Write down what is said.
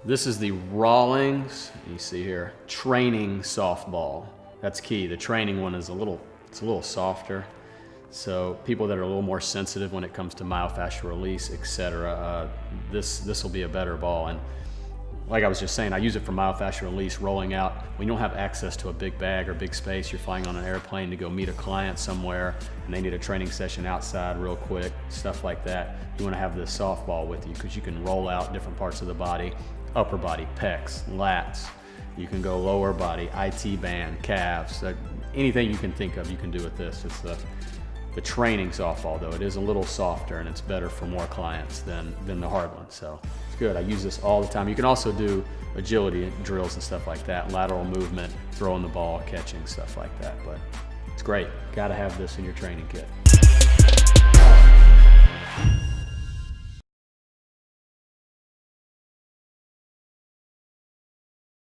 This is the Rawlings, you see here, Training Softball. That's key. The training one is it's a little softer. So people that are a little more sensitive when it comes to myofascial release, etc., this will be a better ball. And like I was just saying, I use it for myofascial release, rolling out. When you don't have access to a big bag or big space, you're flying on an airplane to go meet a client somewhere and they need a training session outside real quick, stuff like that. You want to have this softball with you because you can roll out different parts of the body, upper body, pecs, lats. You can go lower body, IT band, calves, anything you can think of you can do with this. It's the training softball though. It is a little softer and it's better for more clients than the hard one. So it's good. I use this all the time. You can also do agility drills and stuff like that, lateral movement, throwing the ball, catching, stuff like that. But it's great. Got to have this in your training kit.